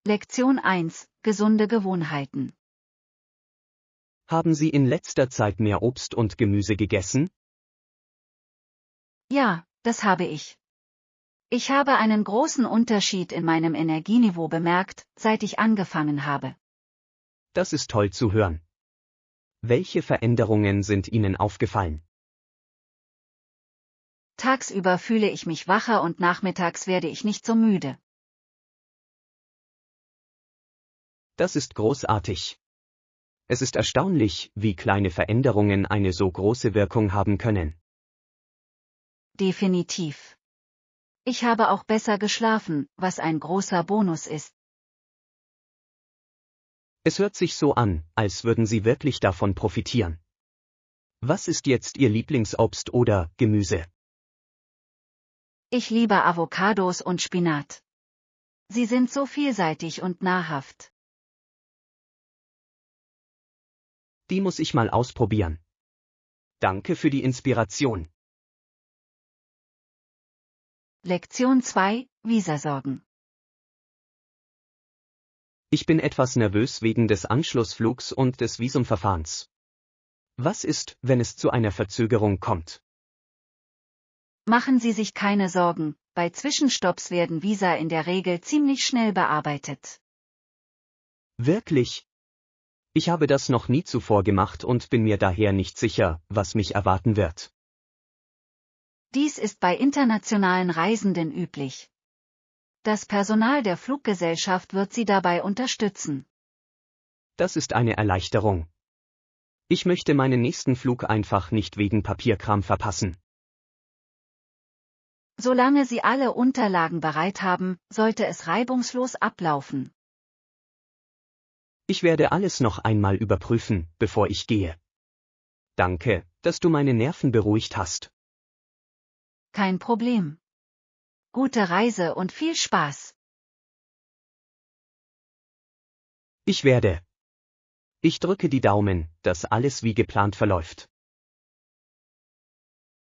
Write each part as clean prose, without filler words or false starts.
Lektion 1: Gesunde Gewohnheiten. Haben Sie in letzter Zeit mehr Obst und Gemüse gegessen? Ja, das habe ich. Ich habe einen großen Unterschied in meinem Energieniveau bemerkt, seit ich angefangen habe. Das ist toll zu hören. Welche Veränderungen sind Ihnen aufgefallen? Tagsüber fühle ich mich wacher und nachmittags werde ich nicht so müde. Das ist großartig. Es ist erstaunlich, wie kleine Veränderungen eine so große Wirkung haben können. Definitiv. Ich habe auch besser geschlafen, was ein großer Bonus ist. Es hört sich so an, als würden Sie wirklich davon profitieren. Was ist jetzt Ihr Lieblingsobst oder Gemüse? Ich liebe Avocados und Spinat. Sie sind so vielseitig und nahrhaft. Die muss ich mal ausprobieren. Danke für die Inspiration. Lektion 2: Visasorgen. Ich bin etwas nervös wegen des Anschlussflugs und des Visumverfahrens. Was ist, wenn es zu einer Verzögerung kommt? Machen Sie sich keine Sorgen, bei Zwischenstopps werden Visa in der Regel ziemlich schnell bearbeitet. Wirklich? Ich habe das noch nie zuvor gemacht und bin mir daher nicht sicher, was mich erwarten wird. Dies ist bei internationalen Reisenden üblich. Das Personal der Fluggesellschaft wird Sie dabei unterstützen. Das ist eine Erleichterung. Ich möchte meinen nächsten Flug einfach nicht wegen Papierkram verpassen. Solange Sie alle Unterlagen bereit haben, sollte es reibungslos ablaufen. Ich werde alles noch einmal überprüfen, bevor ich gehe. Danke, dass du meine Nerven beruhigt hast. Kein Problem. Gute Reise und viel Spaß. Ich werde. Ich drücke die Daumen, dass alles wie geplant verläuft.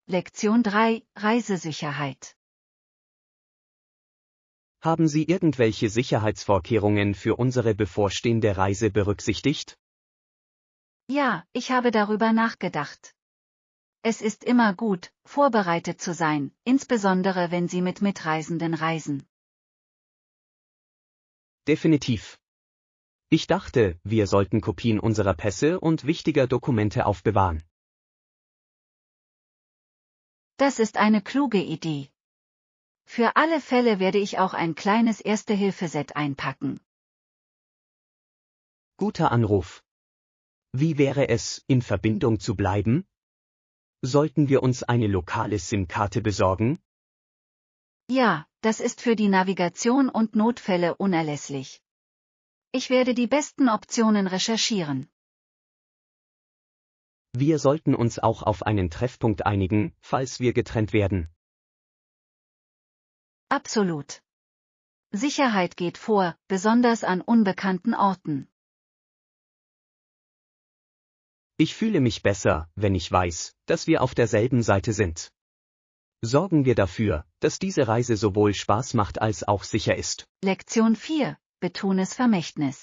Lektion 3: Reisesicherheit. Haben Sie irgendwelche Sicherheitsvorkehrungen für unsere bevorstehende Reise berücksichtigt? Ja, ich habe darüber nachgedacht. Es ist immer gut, vorbereitet zu sein, insbesondere wenn Sie mit Mitreisenden reisen. Definitiv. Ich dachte, wir sollten Kopien unserer Pässe und wichtiger Dokumente aufbewahren. Das ist eine kluge Idee. Für alle Fälle werde ich auch ein kleines Erste-Hilfe-Set einpacken. Guter Anruf. Wie wäre es, in Verbindung zu bleiben? Sollten wir uns eine lokale SIM-Karte besorgen? Ja, das ist für die Navigation und Notfälle unerlässlich. Ich werde die besten Optionen recherchieren. Wir sollten uns auch auf einen Treffpunkt einigen, falls wir getrennt werden. Absolut. Sicherheit geht vor, besonders an unbekannten Orten. Ich fühle mich besser, wenn ich weiß, dass wir auf derselben Seite sind. Sorgen wir dafür, dass diese Reise sowohl Spaß macht als auch sicher ist. Lektion 4: Betunes Vermächtnis.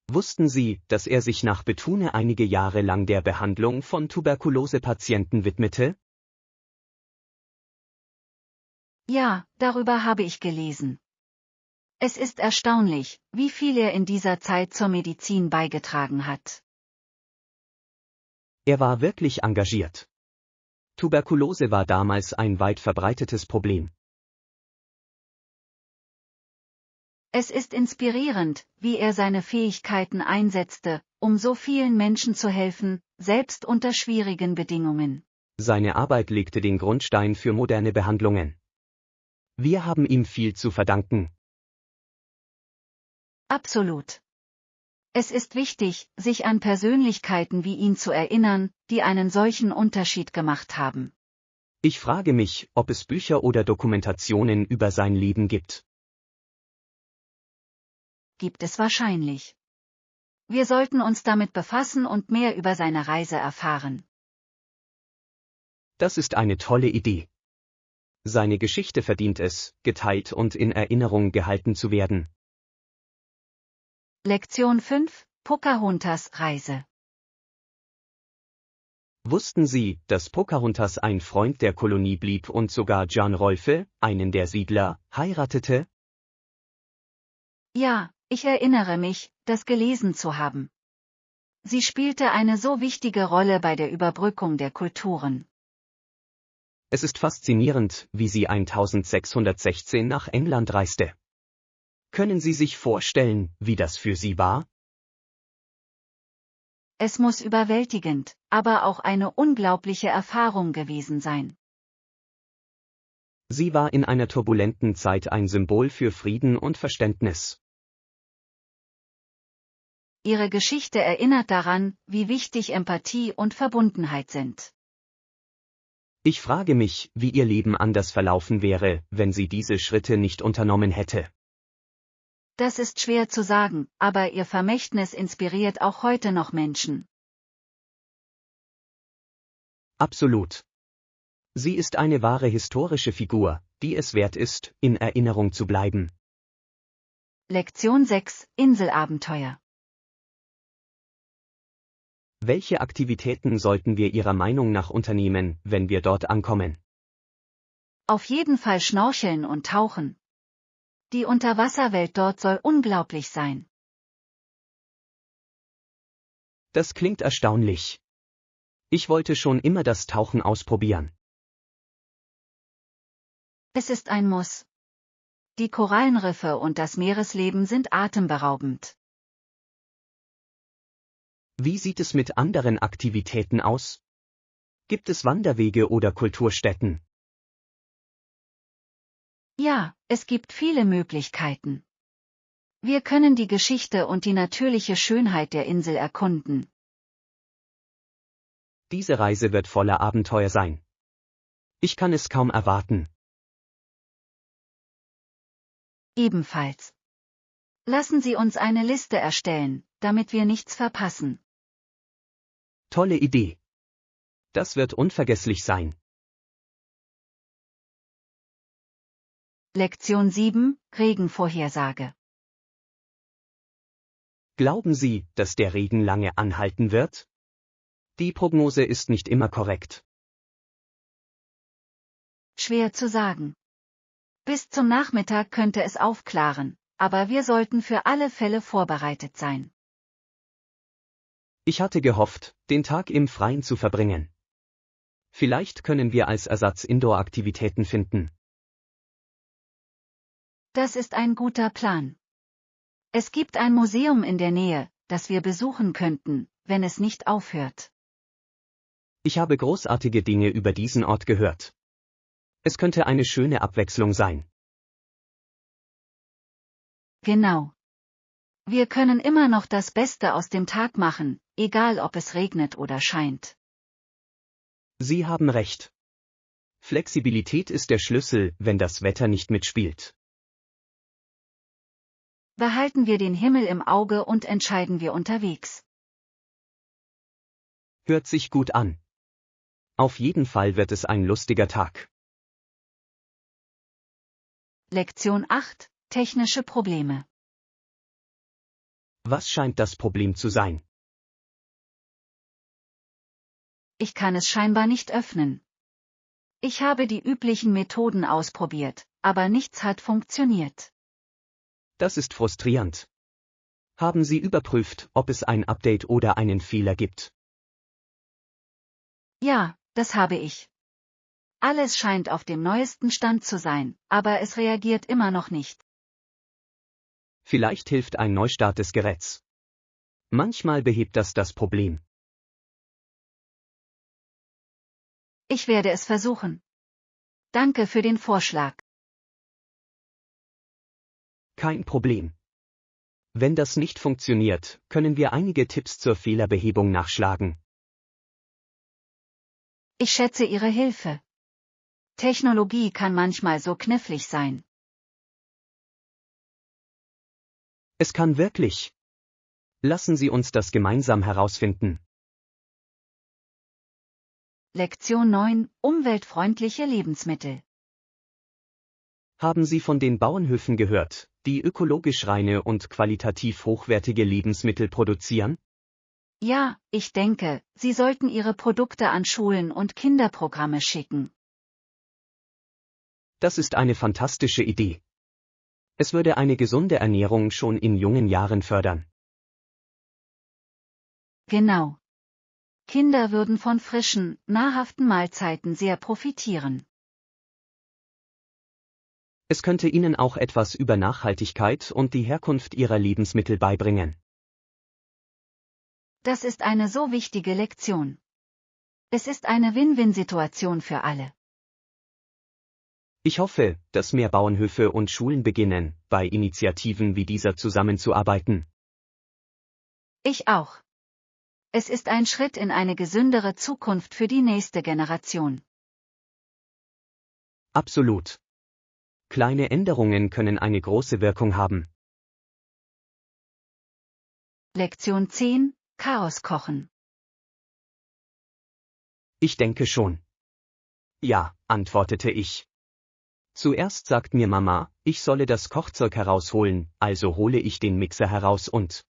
Wussten Sie, dass er sich nach Betune einige Jahre lang der Behandlung von Tuberkulosepatienten widmete? Ja, darüber habe ich gelesen. Es ist erstaunlich, wie viel er in dieser Zeit zur Medizin beigetragen hat. Er war wirklich engagiert. Tuberkulose war damals ein weit verbreitetes Problem. Es ist inspirierend, wie er seine Fähigkeiten einsetzte, um so vielen Menschen zu helfen, selbst unter schwierigen Bedingungen. Seine Arbeit legte den Grundstein für moderne Behandlungen. Wir haben ihm viel zu verdanken. Absolut. Es ist wichtig, sich an Persönlichkeiten wie ihn zu erinnern, die einen solchen Unterschied gemacht haben. Ich frage mich, ob es Bücher oder Dokumentationen über sein Leben gibt. Gibt es wahrscheinlich. Wir sollten uns damit befassen und mehr über seine Reise erfahren. Das ist eine tolle Idee. Seine Geschichte verdient es, geteilt und in Erinnerung gehalten zu werden. Lektion 5, Pocahontas Reise. Wussten Sie, dass Pocahontas ein Freund der Kolonie blieb und sogar John Rolfe, einen der Siedler, heiratete? Ja, ich erinnere mich, das gelesen zu haben. Sie spielte eine so wichtige Rolle bei der Überbrückung der Kulturen. Es ist faszinierend, wie sie 1616 nach England reiste. Können Sie sich vorstellen, wie das für sie war? Es muss überwältigend, aber auch eine unglaubliche Erfahrung gewesen sein. Sie war in einer turbulenten Zeit ein Symbol für Frieden und Verständnis. Ihre Geschichte erinnert daran, wie wichtig Empathie und Verbundenheit sind. Ich frage mich, wie ihr Leben anders verlaufen wäre, wenn sie diese Schritte nicht unternommen hätte. Das ist schwer zu sagen, aber ihr Vermächtnis inspiriert auch heute noch Menschen. Absolut. Sie ist eine wahre historische Figur, die es wert ist, in Erinnerung zu bleiben. Lektion 6, Inselabenteuer. Welche Aktivitäten sollten wir Ihrer Meinung nach unternehmen, wenn wir dort ankommen? Auf jeden Fall schnorcheln und tauchen. Die Unterwasserwelt dort soll unglaublich sein. Das klingt erstaunlich. Ich wollte schon immer das Tauchen ausprobieren. Es ist ein Muss. Die Korallenriffe und das Meeresleben sind atemberaubend. Wie sieht es mit anderen Aktivitäten aus? Gibt es Wanderwege oder Kulturstätten? Ja, es gibt viele Möglichkeiten. Wir können die Geschichte und die natürliche Schönheit der Insel erkunden. Diese Reise wird voller Abenteuer sein. Ich kann es kaum erwarten. Ebenfalls. Lassen Sie uns eine Liste erstellen, damit wir nichts verpassen. Tolle Idee. Das wird unvergesslich sein. Lektion 7, Regenvorhersage. Glauben Sie, dass der Regen lange anhalten wird? Die Prognose ist nicht immer korrekt. Schwer zu sagen. Bis zum Nachmittag könnte es aufklaren, aber wir sollten für alle Fälle vorbereitet sein. Ich hatte gehofft, den Tag im Freien zu verbringen. Vielleicht können wir als Ersatz Indoor-Aktivitäten finden. Das ist ein guter Plan. Es gibt ein Museum in der Nähe, das wir besuchen könnten, wenn es nicht aufhört. Ich habe großartige Dinge über diesen Ort gehört. Es könnte eine schöne Abwechslung sein. Genau. Wir können immer noch das Beste aus dem Tag machen, egal ob es regnet oder scheint. Sie haben recht. Flexibilität ist der Schlüssel, wenn das Wetter nicht mitspielt. Behalten wir den Himmel im Auge und entscheiden wir unterwegs. Hört sich gut an. Auf jeden Fall wird es ein lustiger Tag. Lektion 8, technische Probleme. Was scheint das Problem zu sein? Ich kann es scheinbar nicht öffnen. Ich habe die üblichen Methoden ausprobiert, aber nichts hat funktioniert. Das ist frustrierend. Haben Sie überprüft, ob es ein Update oder einen Fehler gibt? Ja, das habe ich. Alles scheint auf dem neuesten Stand zu sein, aber es reagiert immer noch nicht. Vielleicht hilft ein Neustart des Geräts. Manchmal behebt das Problem. Ich werde es versuchen. Danke für den Vorschlag. Kein Problem. Wenn das nicht funktioniert, können wir einige Tipps zur Fehlerbehebung nachschlagen. Ich schätze Ihre Hilfe. Technologie kann manchmal so knifflig sein. Es kann wirklich. Lassen Sie uns das gemeinsam herausfinden. Lektion 9, umweltfreundliche Lebensmittel. Haben Sie von den Bauernhöfen gehört, die ökologisch reine und qualitativ hochwertige Lebensmittel produzieren? Ja, ich denke, Sie sollten Ihre Produkte an Schulen und Kinderprogramme schicken. Das ist eine fantastische Idee. Es würde eine gesunde Ernährung schon in jungen Jahren fördern. Genau. Kinder würden von frischen, nahrhaften Mahlzeiten sehr profitieren. Es könnte ihnen auch etwas über Nachhaltigkeit und die Herkunft ihrer Lebensmittel beibringen. Das ist eine so wichtige Lektion. Es ist eine Win-Win-Situation für alle. Ich hoffe, dass mehr Bauernhöfe und Schulen beginnen, bei Initiativen wie dieser zusammenzuarbeiten. Ich auch. Es ist ein Schritt in eine gesündere Zukunft für die nächste Generation. Absolut. Kleine Änderungen können eine große Wirkung haben. Lektion 10: Chaos kochen. Ich denke schon. Ja, antwortete ich. Zuerst sagt mir Mama, ich solle das Kochzeug herausholen, also hole ich den Mixer heraus und...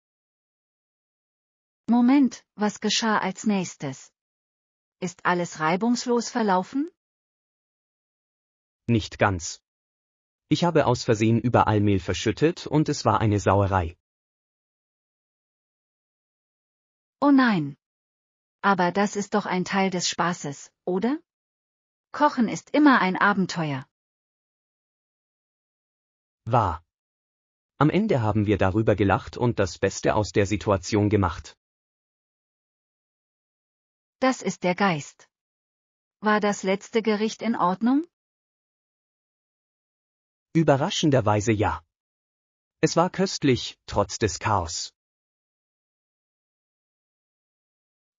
Moment, was geschah als nächstes? Ist alles reibungslos verlaufen? Nicht ganz. Ich habe aus Versehen überall Mehl verschüttet und es war eine Sauerei. Oh nein. Aber das ist doch ein Teil des Spaßes, oder? Kochen ist immer ein Abenteuer. Wahr. Am Ende haben wir darüber gelacht und das Beste aus der Situation gemacht. Das ist der Geist. War das letzte Gericht in Ordnung? Überraschenderweise ja. Es war köstlich, trotz des Chaos.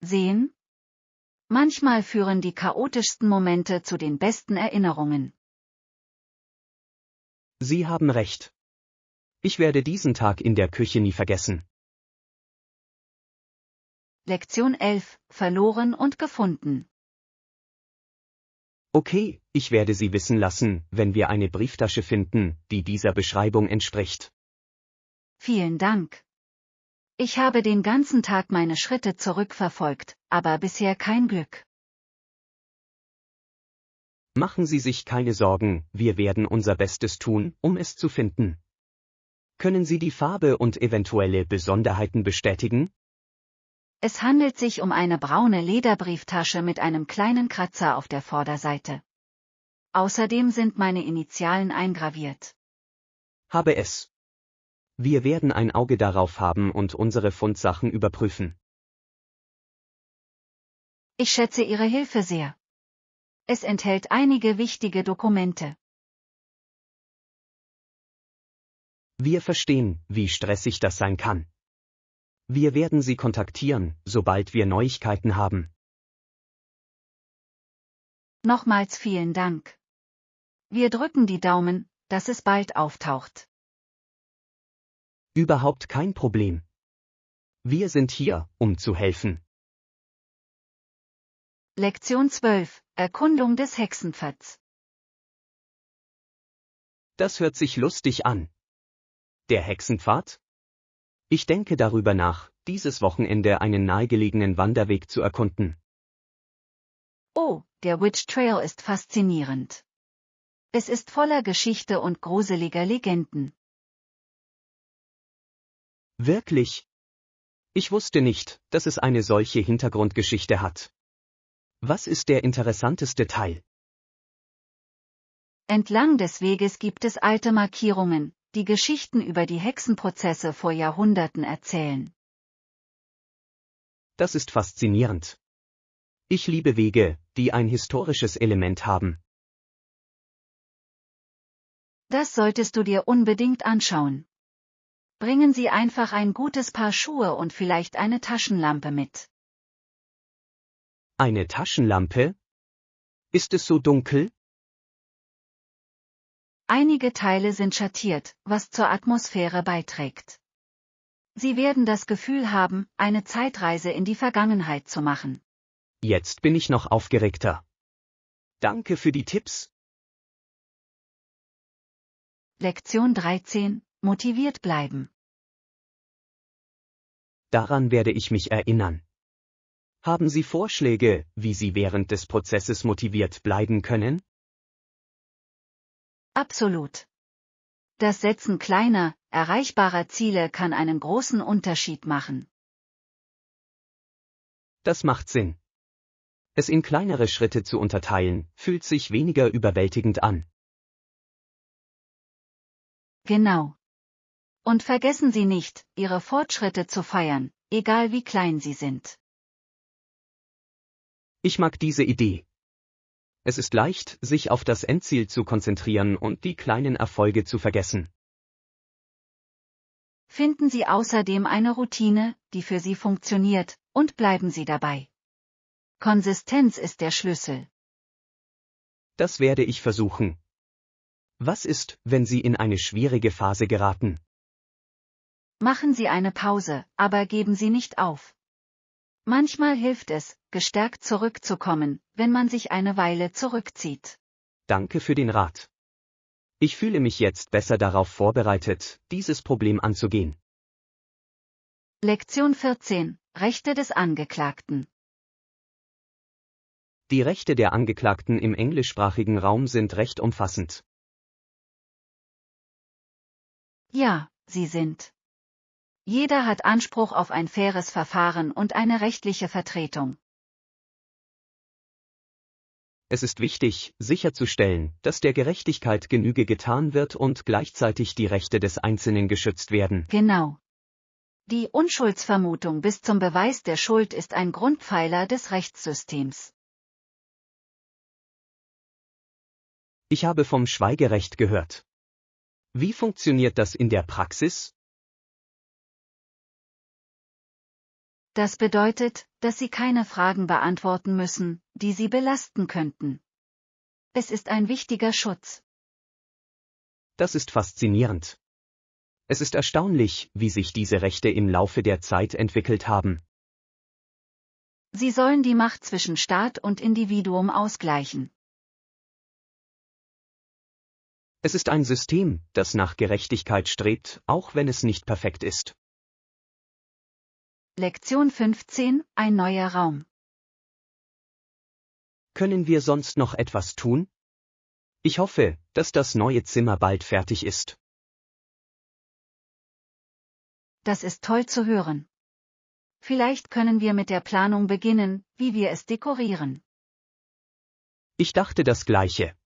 Sehen? Manchmal führen die chaotischsten Momente zu den besten Erinnerungen. Sie haben recht. Ich werde diesen Tag in der Küche nie vergessen. Lektion 11: Verloren und gefunden. Okay, ich werde Sie wissen lassen, wenn wir eine Brieftasche finden, die dieser Beschreibung entspricht. Vielen Dank. Ich habe den ganzen Tag meine Schritte zurückverfolgt, aber bisher kein Glück. Machen Sie sich keine Sorgen, wir werden unser Bestes tun, um es zu finden. Können Sie die Farbe und eventuelle Besonderheiten bestätigen? Es handelt sich um eine braune Lederbrieftasche mit einem kleinen Kratzer auf der Vorderseite. Außerdem sind meine Initialen eingraviert. Habe es. Wir werden ein Auge darauf haben und unsere Fundsachen überprüfen. Ich schätze Ihre Hilfe sehr. Es enthält einige wichtige Dokumente. Wir verstehen, wie stressig das sein kann. Wir werden Sie kontaktieren, sobald wir Neuigkeiten haben. Nochmals vielen Dank. Wir drücken die Daumen, dass es bald auftaucht. Überhaupt kein Problem. Wir sind hier, um zu helfen. Lektion 12: Erkundung des Hexenpfads. Das hört sich lustig an. Der Hexenpfad? Ich denke darüber nach, dieses Wochenende einen nahegelegenen Wanderweg zu erkunden. Oh, der Witch Trail ist faszinierend. Es ist voller Geschichte und gruseliger Legenden. Wirklich? Ich wusste nicht, dass es eine solche Hintergrundgeschichte hat. Was ist der interessanteste Teil? Entlang des Weges gibt es alte Markierungen, die Geschichten über die Hexenprozesse vor Jahrhunderten erzählen. Das ist faszinierend. Ich liebe Wege, die ein historisches Element haben. Das solltest du dir unbedingt anschauen. Bringen Sie einfach ein gutes Paar Schuhe und vielleicht eine Taschenlampe mit. Eine Taschenlampe? Ist es so dunkel? Einige Teile sind schattiert, was zur Atmosphäre beiträgt. Sie werden das Gefühl haben, eine Zeitreise in die Vergangenheit zu machen. Jetzt bin ich noch aufgeregter. Danke für die Tipps. Lektion 13, motiviert bleiben. Daran werde ich mich erinnern. Haben Sie Vorschläge, wie Sie während des Prozesses motiviert bleiben können? Absolut. Das Setzen kleiner, erreichbarer Ziele kann einen großen Unterschied machen. Das macht Sinn. Es in kleinere Schritte zu unterteilen, fühlt sich weniger überwältigend an. Genau. Und vergessen Sie nicht, Ihre Fortschritte zu feiern, egal wie klein sie sind. Ich mag diese Idee. Es ist leicht, sich auf das Endziel zu konzentrieren und die kleinen Erfolge zu vergessen. Finden Sie außerdem eine Routine, die für Sie funktioniert, und bleiben Sie dabei. Konsistenz ist der Schlüssel. Das werde ich versuchen. Was ist, wenn Sie in eine schwierige Phase geraten? Machen Sie eine Pause, aber geben Sie nicht auf. Manchmal hilft es, gestärkt zurückzukommen, wenn man sich eine Weile zurückzieht. Danke für den Rat. Ich fühle mich jetzt besser darauf vorbereitet, dieses Problem anzugehen. Lektion 14, Rechte des Angeklagten. Die Rechte der Angeklagten im englischsprachigen Raum sind recht umfassend. Ja, sie sind. Jeder hat Anspruch auf ein faires Verfahren und eine rechtliche Vertretung. Es ist wichtig, sicherzustellen, dass der Gerechtigkeit Genüge getan wird und gleichzeitig die Rechte des Einzelnen geschützt werden. Genau. Die Unschuldsvermutung bis zum Beweis der Schuld ist ein Grundpfeiler des Rechtssystems. Ich habe vom Schweigerecht gehört. Wie funktioniert das in der Praxis? Das bedeutet, dass Sie keine Fragen beantworten müssen, die Sie belasten könnten. Es ist ein wichtiger Schutz. Das ist faszinierend. Es ist erstaunlich, wie sich diese Rechte im Laufe der Zeit entwickelt haben. Sie sollen die Macht zwischen Staat und Individuum ausgleichen. Es ist ein System, das nach Gerechtigkeit strebt, auch wenn es nicht perfekt ist. Lektion 15, ein neuer Raum. Können wir sonst noch etwas tun? Ich hoffe, dass das neue Zimmer bald fertig ist. Das ist toll zu hören. Vielleicht können wir mit der Planung beginnen, wie wir es dekorieren. Ich dachte das Gleiche.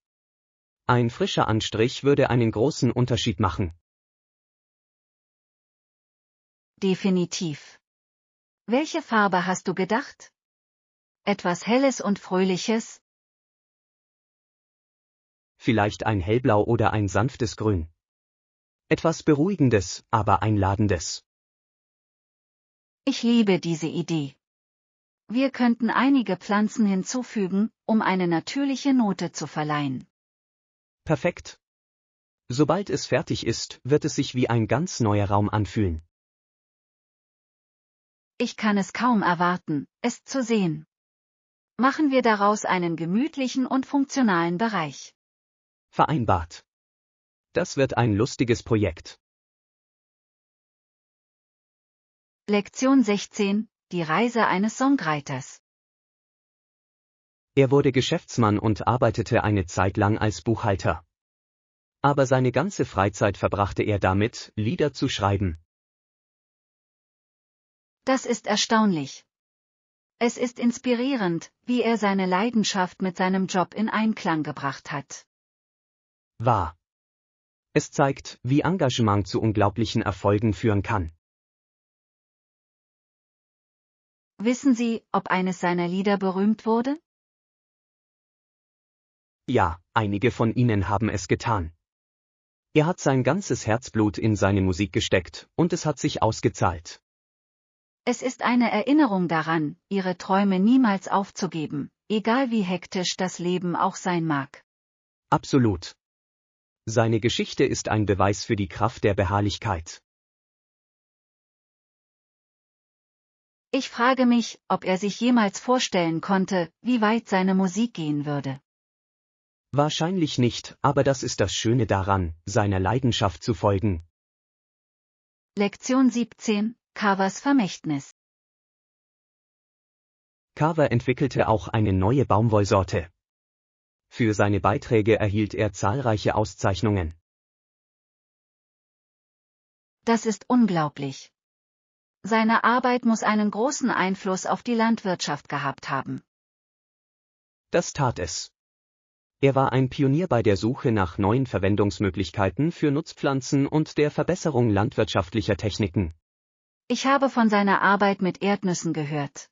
Ein frischer Anstrich würde einen großen Unterschied machen. Definitiv. Welche Farbe hast du gedacht? Etwas Helles und Fröhliches? Vielleicht ein hellblau oder ein sanftes Grün. Etwas Beruhigendes, aber Einladendes. Ich liebe diese Idee. Wir könnten einige Pflanzen hinzufügen, um eine natürliche Note zu verleihen. Perfekt. Sobald es fertig ist, wird es sich wie ein ganz neuer Raum anfühlen. Ich kann es kaum erwarten, es zu sehen. Machen wir daraus einen gemütlichen und funktionalen Bereich. Vereinbart. Das wird ein lustiges Projekt. Lektion 16, die Reise eines Songwriters. Er wurde Geschäftsmann und arbeitete eine Zeit lang als Buchhalter. Aber seine ganze Freizeit verbrachte er damit, Lieder zu schreiben. Das ist erstaunlich. Es ist inspirierend, wie er seine Leidenschaft mit seinem Job in Einklang gebracht hat. Wahr. Es zeigt, wie Engagement zu unglaublichen Erfolgen führen kann. Wissen Sie, ob eines seiner Lieder berühmt wurde? Ja, einige von ihnen haben es getan. Er hat sein ganzes Herzblut in seine Musik gesteckt, und es hat sich ausgezahlt. Es ist eine Erinnerung daran, Ihre Träume niemals aufzugeben, egal wie hektisch das Leben auch sein mag. Absolut. Seine Geschichte ist ein Beweis für die Kraft der Beharrlichkeit. Ich frage mich, ob er sich jemals vorstellen konnte, wie weit seine Musik gehen würde. Wahrscheinlich nicht, aber das ist das Schöne daran, seiner Leidenschaft zu folgen. Lektion 17, Carvers Vermächtnis. Carver entwickelte auch eine neue Baumwollsorte. Für seine Beiträge erhielt er zahlreiche Auszeichnungen. Das ist unglaublich. Seine Arbeit muss einen großen Einfluss auf die Landwirtschaft gehabt haben. Das tat es. Er war ein Pionier bei der Suche nach neuen Verwendungsmöglichkeiten für Nutzpflanzen und der Verbesserung landwirtschaftlicher Techniken. Ich habe von seiner Arbeit mit Erdnüssen gehört.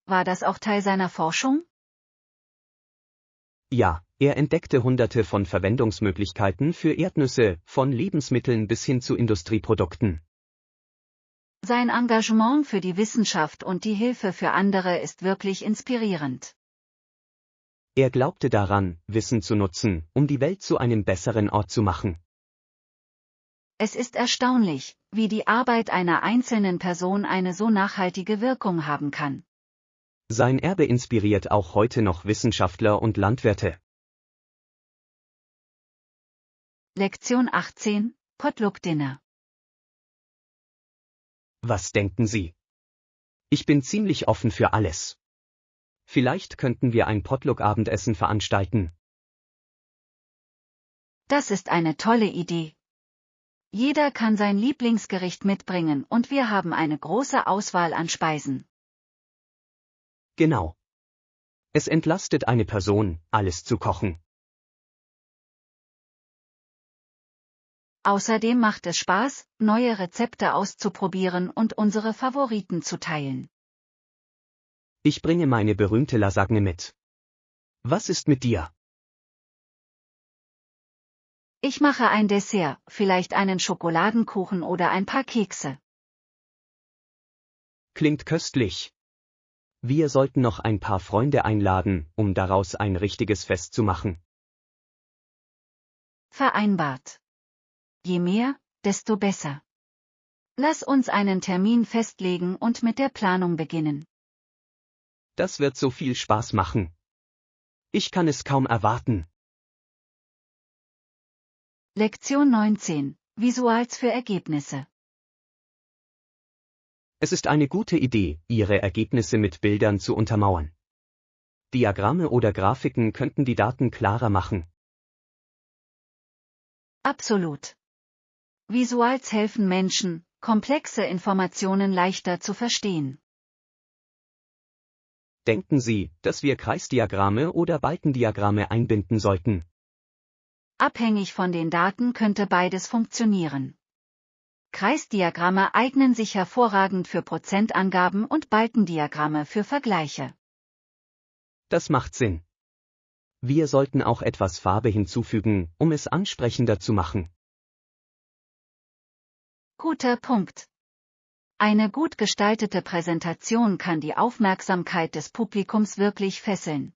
War das auch Teil seiner Forschung? Ja, er entdeckte Hunderte von Verwendungsmöglichkeiten für Erdnüsse, von Lebensmitteln bis hin zu Industrieprodukten. Sein Engagement für die Wissenschaft und die Hilfe für andere ist wirklich inspirierend. Er glaubte daran, Wissen zu nutzen, um die Welt zu einem besseren Ort zu machen. Es ist erstaunlich, wie die Arbeit einer einzelnen Person eine so nachhaltige Wirkung haben kann. Sein Erbe inspiriert auch heute noch Wissenschaftler und Landwirte. Lektion 18, Potluck Dinner. Was denken Sie? Ich bin ziemlich offen für alles. Vielleicht könnten wir ein Potluck-Abendessen veranstalten. Das ist eine tolle Idee. Jeder kann sein Lieblingsgericht mitbringen und wir haben eine große Auswahl an Speisen. Genau. Es entlastet eine Person, alles zu kochen. Außerdem macht es Spaß, neue Rezepte auszuprobieren und unsere Favoriten zu teilen. Ich bringe meine berühmte Lasagne mit. Was ist mit dir? Ich mache ein Dessert, vielleicht einen Schokoladenkuchen oder ein paar Kekse. Klingt köstlich. Wir sollten noch ein paar Freunde einladen, um daraus ein richtiges Fest zu machen. Vereinbart. Je mehr, desto besser. Lass uns einen Termin festlegen und mit der Planung beginnen. Das wird so viel Spaß machen. Ich kann es kaum erwarten. Lektion 19, Visuals für Ergebnisse. Es ist eine gute Idee, Ihre Ergebnisse mit Bildern zu untermauern. Diagramme oder Grafiken könnten die Daten klarer machen. Absolut. Visuals helfen Menschen, komplexe Informationen leichter zu verstehen. Denken Sie, dass wir Kreisdiagramme oder Balkendiagramme einbinden sollten? Abhängig von den Daten könnte beides funktionieren. Kreisdiagramme eignen sich hervorragend für Prozentangaben und Balkendiagramme für Vergleiche. Das macht Sinn. Wir sollten auch etwas Farbe hinzufügen, um es ansprechender zu machen. Guter Punkt. Eine gut gestaltete Präsentation kann die Aufmerksamkeit des Publikums wirklich fesseln.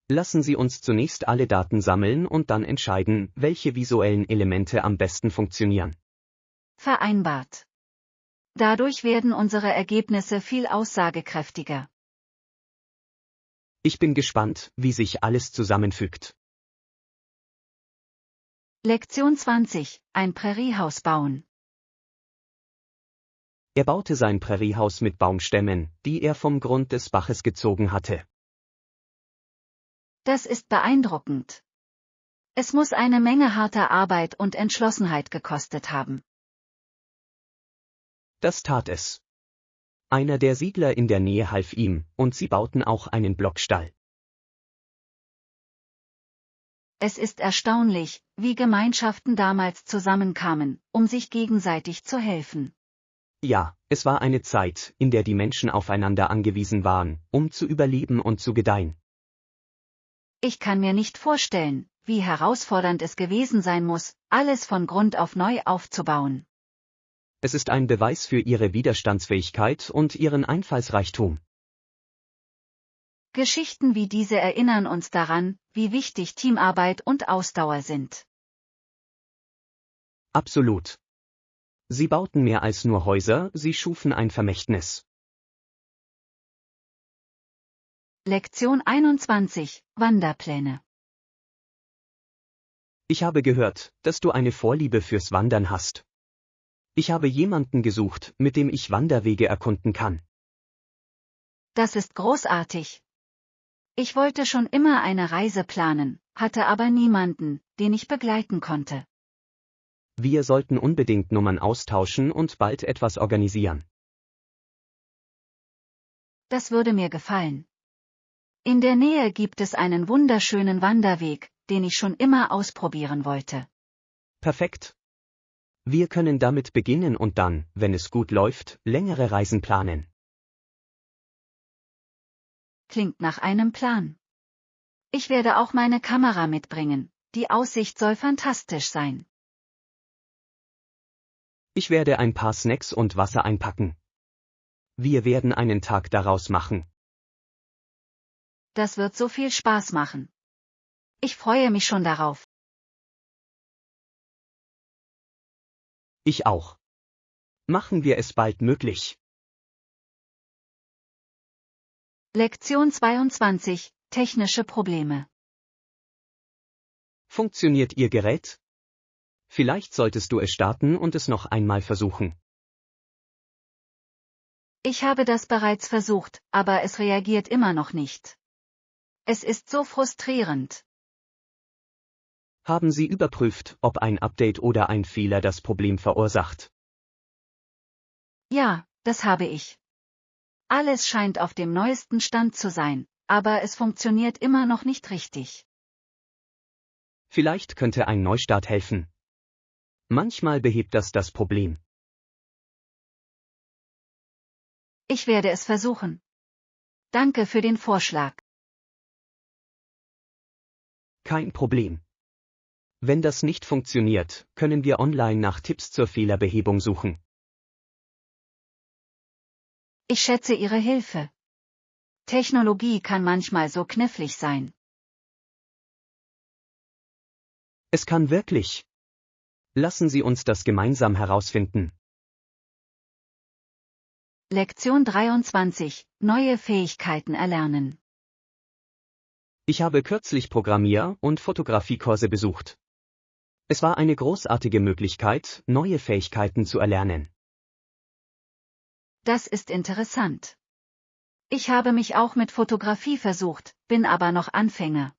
Lassen Sie uns zunächst alle Daten sammeln und dann entscheiden, welche visuellen Elemente am besten funktionieren. Vereinbart. Dadurch werden unsere Ergebnisse viel aussagekräftiger. Ich bin gespannt, wie sich alles zusammenfügt. Lektion 20, ein Präriehaus bauen. Er baute sein Präriehaus mit Baumstämmen, die er vom Grund des Baches gezogen hatte. Das ist beeindruckend. Es muss eine Menge harter Arbeit und Entschlossenheit gekostet haben. Das tat es. Einer der Siedler in der Nähe half ihm, und sie bauten auch einen Blockstall. Es ist erstaunlich, wie Gemeinschaften damals zusammenkamen, um sich gegenseitig zu helfen. Ja, es war eine Zeit, in der die Menschen aufeinander angewiesen waren, um zu überleben und zu gedeihen. Ich kann mir nicht vorstellen, wie herausfordernd es gewesen sein muss, alles von Grund auf neu aufzubauen. Es ist ein Beweis für ihre Widerstandsfähigkeit und ihren Einfallsreichtum. Geschichten wie diese erinnern uns daran, wie wichtig Teamarbeit und Ausdauer sind. Absolut. Sie bauten mehr als nur Häuser, sie schufen ein Vermächtnis. Lektion 21, Wanderpläne. Ich habe gehört, dass du eine Vorliebe fürs Wandern hast. Ich habe jemanden gesucht, mit dem ich Wanderwege erkunden kann. Das ist großartig. Ich wollte schon immer eine Reise planen, hatte aber niemanden, den ich begleiten konnte. Wir sollten unbedingt Nummern austauschen und bald etwas organisieren. Das würde mir gefallen. In der Nähe gibt es einen wunderschönen Wanderweg, den ich schon immer ausprobieren wollte. Perfekt. Wir können damit beginnen und dann, wenn es gut läuft, längere Reisen planen. Klingt nach einem Plan. Ich werde auch meine Kamera mitbringen, die Aussicht soll fantastisch sein. Ich werde ein paar Snacks und Wasser einpacken. Wir werden einen Tag daraus machen. Das wird so viel Spaß machen. Ich freue mich schon darauf. Ich auch. Machen wir es bald möglich. Lektion 22, technische Probleme. Funktioniert Ihr Gerät? Vielleicht solltest du es starten und es noch einmal versuchen. Ich habe das bereits versucht, aber es reagiert immer noch nicht. Es ist so frustrierend. Haben Sie überprüft, ob ein Update oder ein Fehler das Problem verursacht? Ja, das habe ich. Alles scheint auf dem neuesten Stand zu sein, aber es funktioniert immer noch nicht richtig. Vielleicht könnte ein Neustart helfen. Manchmal behebt das Problem. Ich werde es versuchen. Danke für den Vorschlag. Kein Problem. Wenn das nicht funktioniert, können wir online nach Tipps zur Fehlerbehebung suchen. Ich schätze Ihre Hilfe. Technologie kann manchmal so knifflig sein. Es kann wirklich. Lassen Sie uns das gemeinsam herausfinden. Lektion 23, neue Fähigkeiten erlernen. Ich habe kürzlich Programmier- und Fotografiekurse besucht. Es war eine großartige Möglichkeit, neue Fähigkeiten zu erlernen. Das ist interessant. Ich habe mich auch mit Fotografie versucht, bin aber noch Anfänger.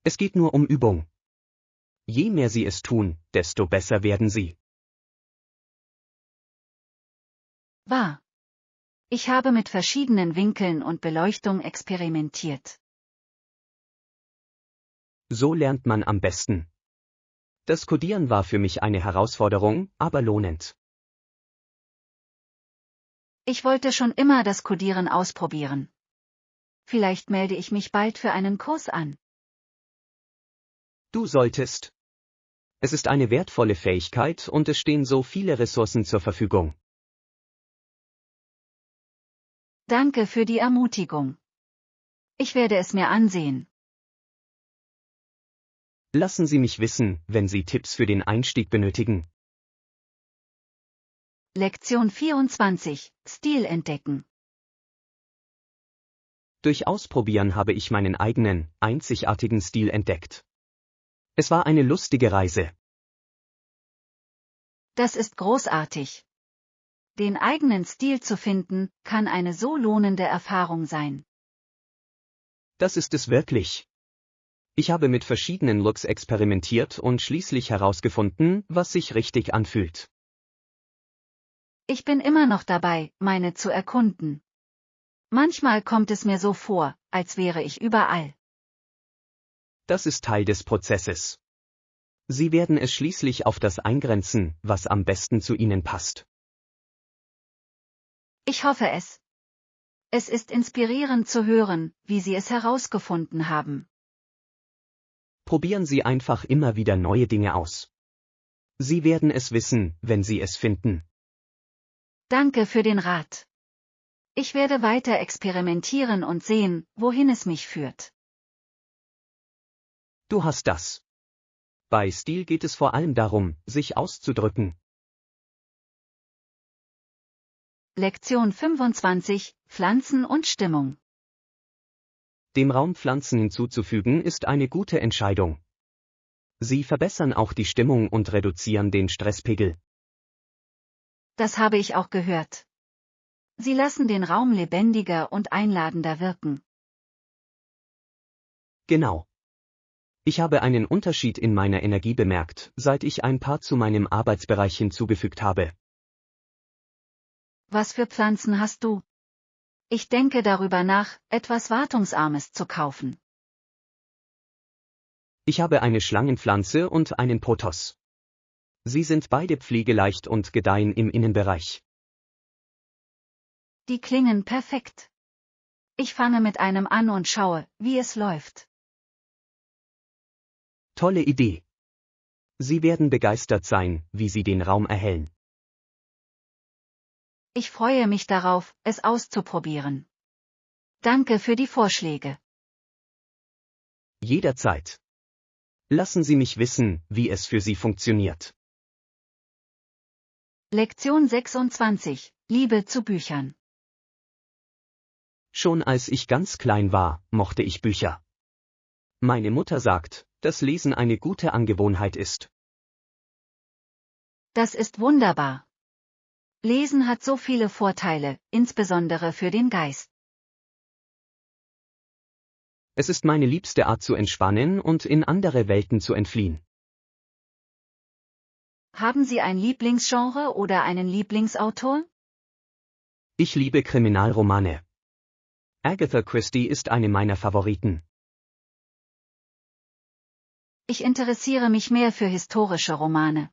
Es geht nur um Übung. Je mehr Sie es tun, desto besser werden Sie. Wahr. Ich habe mit verschiedenen Winkeln und Beleuchtung experimentiert. So lernt man am besten. Das Codieren war für mich eine Herausforderung, aber lohnend. Ich wollte schon immer das Codieren ausprobieren. Vielleicht melde ich mich bald für einen Kurs an. Du solltest. Es ist eine wertvolle Fähigkeit und es stehen so viele Ressourcen zur Verfügung. Danke für die Ermutigung. Ich werde es mir ansehen. Lassen Sie mich wissen, wenn Sie Tipps für den Einstieg benötigen. Lektion 24, Stil entdecken. Durch Ausprobieren habe ich meinen eigenen, einzigartigen Stil entdeckt. Es war eine lustige Reise. Das ist großartig. Den eigenen Stil zu finden, kann eine so lohnende Erfahrung sein. Das ist es wirklich. Ich habe mit verschiedenen Looks experimentiert und schließlich herausgefunden, was sich richtig anfühlt. Ich bin immer noch dabei, meine zu erkunden. Manchmal kommt es mir so vor, als wäre ich überall. Das ist Teil des Prozesses. Sie werden es schließlich auf das eingrenzen, was am besten zu Ihnen passt. Ich hoffe es. Es ist inspirierend zu hören, wie Sie es herausgefunden haben. Probieren Sie einfach immer wieder neue Dinge aus. Sie werden es wissen, wenn Sie es finden. Danke für den Rat. Ich werde weiter experimentieren und sehen, wohin es mich führt. Du hast das. Bei Stil geht es vor allem darum, sich auszudrücken. Lektion 25, Pflanzen und Stimmung. Dem Raum Pflanzen hinzuzufügen ist eine gute Entscheidung. Sie verbessern auch die Stimmung und reduzieren den Stresspegel. Das habe ich auch gehört. Sie lassen den Raum lebendiger und einladender wirken. Genau. Ich habe einen Unterschied in meiner Energie bemerkt, seit ich ein paar zu meinem Arbeitsbereich hinzugefügt habe. Was für Pflanzen hast du? Ich denke darüber nach, etwas Wartungsarmes zu kaufen. Ich habe eine Schlangenpflanze und einen Pothos. Sie sind beide pflegeleicht und gedeihen im Innenbereich. Die klingen perfekt. Ich fange mit einem an und schaue, wie es läuft. Tolle Idee. Sie werden begeistert sein, wie Sie den Raum erhellen. Ich freue mich darauf, es auszuprobieren. Danke für die Vorschläge. Jederzeit. Lassen Sie mich wissen, wie es für Sie funktioniert. Lektion 26, Liebe zu Büchern. Schon als ich ganz klein war, mochte ich Bücher. Meine Mutter sagt, dass Lesen eine gute Angewohnheit ist. Das ist wunderbar. Lesen hat so viele Vorteile, insbesondere für den Geist. Es ist meine liebste Art zu entspannen und in andere Welten zu entfliehen. Haben Sie ein Lieblingsgenre oder einen Lieblingsautor? Ich liebe Kriminalromane. Agatha Christie ist eine meiner Favoriten. Ich interessiere mich mehr für historische Romane.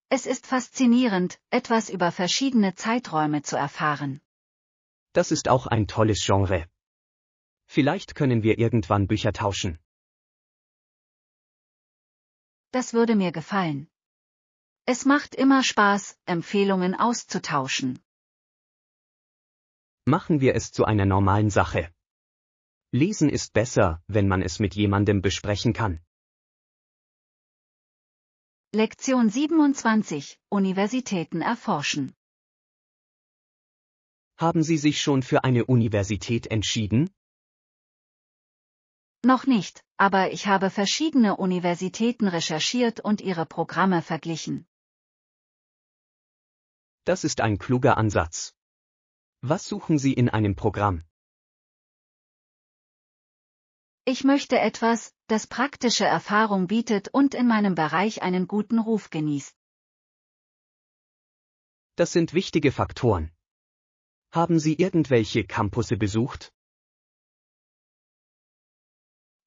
Es ist faszinierend, etwas über verschiedene Zeiträume zu erfahren. Das ist auch ein tolles Genre. Vielleicht können wir irgendwann Bücher tauschen. Das würde mir gefallen. Es macht immer Spaß, Empfehlungen auszutauschen. Machen wir es zu einer normalen Sache. Lesen ist besser, wenn man es mit jemandem besprechen kann. Lektion 27, Universitäten erforschen. Haben Sie sich schon für eine Universität entschieden? Noch nicht, aber ich habe verschiedene Universitäten recherchiert und ihre Programme verglichen. Das ist ein kluger Ansatz. Was suchen Sie in einem Programm? Ich möchte etwas, das praktische Erfahrung bietet und in meinem Bereich einen guten Ruf genießt. Das sind wichtige Faktoren. Haben Sie irgendwelche Campusse besucht?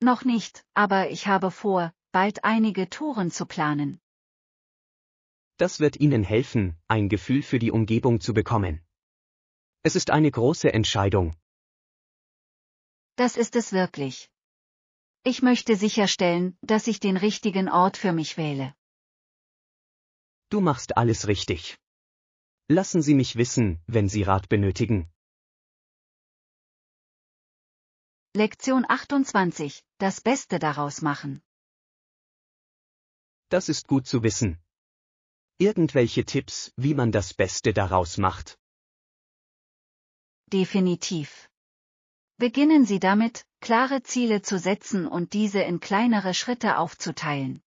Noch nicht, aber ich habe vor, bald einige Touren zu planen. Das wird Ihnen helfen, ein Gefühl für die Umgebung zu bekommen. Es ist eine große Entscheidung. Das ist es wirklich. Ich möchte sicherstellen, dass ich den richtigen Ort für mich wähle. Du machst alles richtig. Lassen Sie mich wissen, wenn Sie Rat benötigen. Lektion 28, das Beste daraus machen. Das ist gut zu wissen. Irgendwelche Tipps, wie man das Beste daraus macht? Definitiv. Beginnen Sie damit, klare Ziele zu setzen und diese in kleinere Schritte aufzuteilen.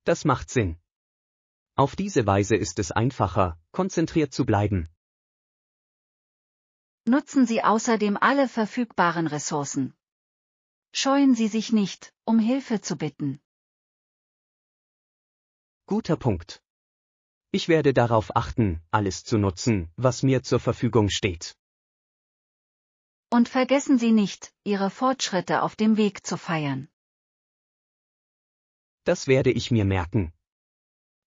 Das macht Sinn. Auf diese Weise ist es einfacher, konzentriert zu bleiben. Nutzen Sie außerdem alle verfügbaren Ressourcen. Scheuen Sie sich nicht, um Hilfe zu bitten. Guter Punkt. Ich werde darauf achten, alles zu nutzen, was mir zur Verfügung steht. Und vergessen Sie nicht, Ihre Fortschritte auf dem Weg zu feiern. Das werde ich mir merken.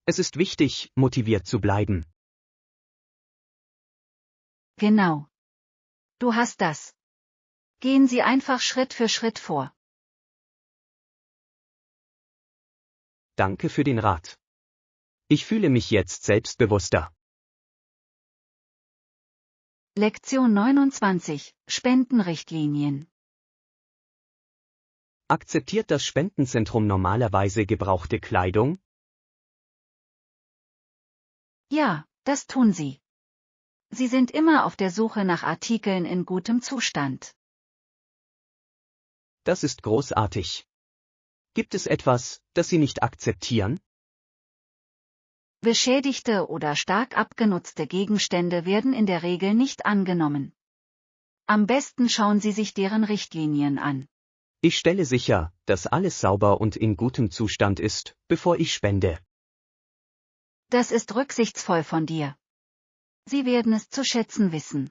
Es ist wichtig, motiviert zu bleiben. Genau. Du hast das. Gehen Sie einfach Schritt für Schritt vor. Danke für den Rat. Ich fühle mich jetzt selbstbewusster. Lektion 29, Spendenrichtlinien. Akzeptiert das Spendenzentrum normalerweise gebrauchte Kleidung? Ja, das tun sie. Sie sind immer auf der Suche nach Artikeln in gutem Zustand. Das ist großartig. Gibt es etwas, das Sie nicht akzeptieren? Beschädigte oder stark abgenutzte Gegenstände werden in der Regel nicht angenommen. Am besten schauen Sie sich deren Richtlinien an. Ich stelle sicher, dass alles sauber und in gutem Zustand ist, bevor ich spende. Das ist rücksichtsvoll von dir. Sie werden es zu schätzen wissen.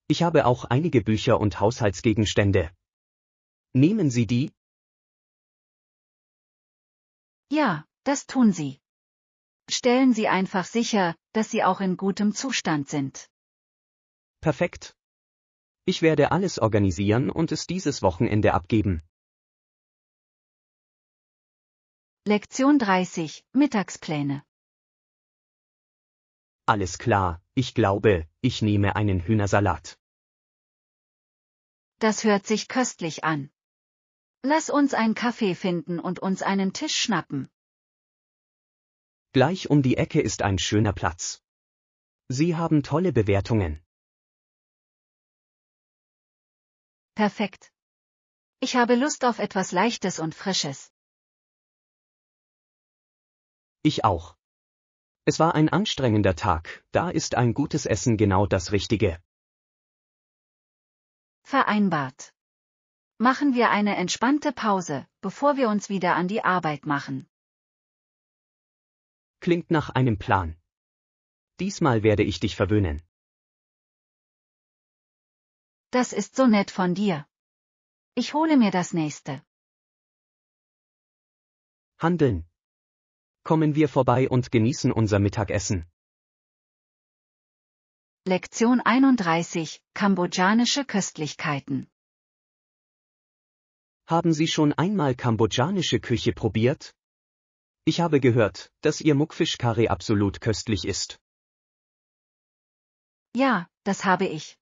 Ich habe auch einige Bücher und Haushaltsgegenstände. Nehmen Sie die? Ja, das tun Sie. Stellen Sie einfach sicher, dass sie auch in gutem Zustand sind. Perfekt. Ich werde alles organisieren und es dieses Wochenende abgeben. Lektion 30, Mittagspläne. Alles klar, ich glaube, ich nehme einen Hühnersalat. Das hört sich köstlich an. Lass uns einen Kaffee finden und uns einen Tisch schnappen. Gleich um die Ecke ist ein schöner Platz. Sie haben tolle Bewertungen. Perfekt. Ich habe Lust auf etwas Leichtes und Frisches. Ich auch. Es war ein anstrengender Tag, da ist ein gutes Essen genau das Richtige. Vereinbart. Machen wir eine entspannte Pause, bevor wir uns wieder an die Arbeit machen. Klingt nach einem Plan. Diesmal werde ich dich verwöhnen. Das ist so nett von dir. Ich hole mir das nächste. Handeln. Kommen wir vorbei und genießen unser Mittagessen. Lektion 31, Kambodschanische Köstlichkeiten. Haben Sie schon einmal kambodschanische Küche probiert? Ich habe gehört, dass Ihr Muckfisch-Curry absolut köstlich ist. Ja, das habe ich.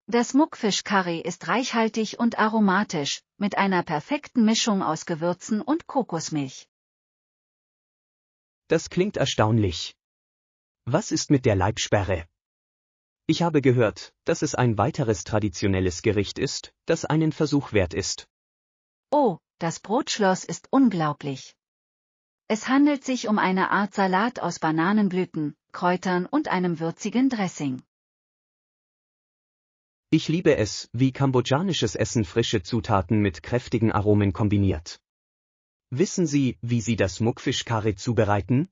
Das Muckfisch-Curry ist reichhaltig und aromatisch, mit einer perfekten Mischung aus Gewürzen und Kokosmilch. Das klingt erstaunlich. Was ist mit der Leibsperre? Ich habe gehört, dass es ein weiteres traditionelles Gericht ist, das einen Versuch wert ist. Oh, das Brotschloss ist unglaublich. Es handelt sich um eine Art Salat aus Bananenblüten, Kräutern und einem würzigen Dressing. Ich liebe es, wie kambodschanisches Essen frische Zutaten mit kräftigen Aromen kombiniert. Wissen Sie, wie Sie das Muckfisch-Curry zubereiten?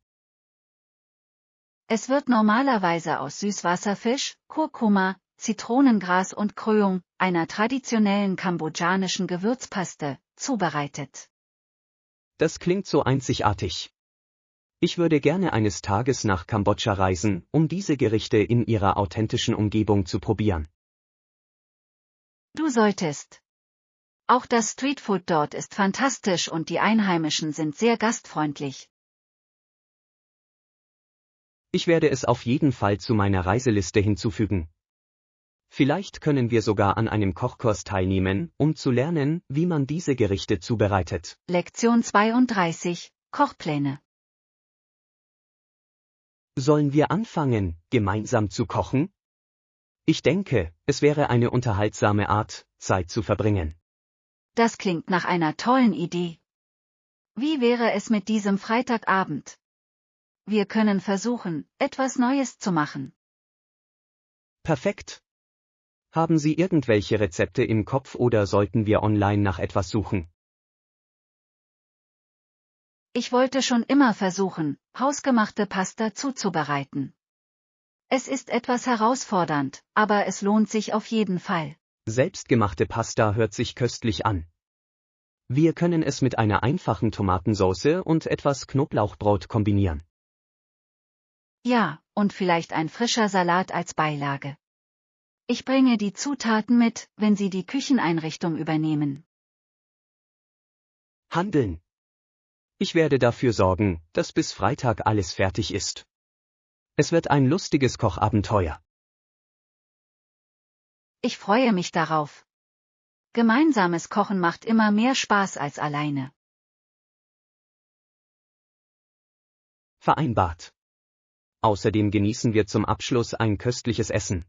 Es wird normalerweise aus Süßwasserfisch, Kurkuma, Zitronengras und Kröung, einer traditionellen kambodschanischen Gewürzpaste, zubereitet. Das klingt so einzigartig. Ich würde gerne eines Tages nach Kambodscha reisen, um diese Gerichte in ihrer authentischen Umgebung zu probieren. Du solltest. Auch das Streetfood dort ist fantastisch und die Einheimischen sind sehr gastfreundlich. Ich werde es auf jeden Fall zu meiner Reiseliste hinzufügen. Vielleicht können wir sogar an einem Kochkurs teilnehmen, um zu lernen, wie man diese Gerichte zubereitet. Lektion 32, Kochpläne. Sollen wir anfangen, gemeinsam zu kochen? Ich denke, es wäre eine unterhaltsame Art, Zeit zu verbringen. Das klingt nach einer tollen Idee. Wie wäre es mit diesem Freitagabend? Wir können versuchen, etwas Neues zu machen. Perfekt. Haben Sie irgendwelche Rezepte im Kopf oder sollten wir online nach etwas suchen? Ich wollte schon immer versuchen, hausgemachte Pasta zuzubereiten. Es ist etwas herausfordernd, aber es lohnt sich auf jeden Fall. Selbstgemachte Pasta hört sich köstlich an. Wir können es mit einer einfachen Tomatensauce und etwas Knoblauchbrot kombinieren. Ja, und vielleicht ein frischer Salat als Beilage. Ich bringe die Zutaten mit, wenn Sie die Kücheneinrichtung übernehmen. Handeln. Ich werde dafür sorgen, dass bis Freitag alles fertig ist. Es wird ein lustiges Kochabenteuer. Ich freue mich darauf. Gemeinsames Kochen macht immer mehr Spaß als alleine. Vereinbart. außerdem genießen wir zum Abschluss ein köstliches Essen.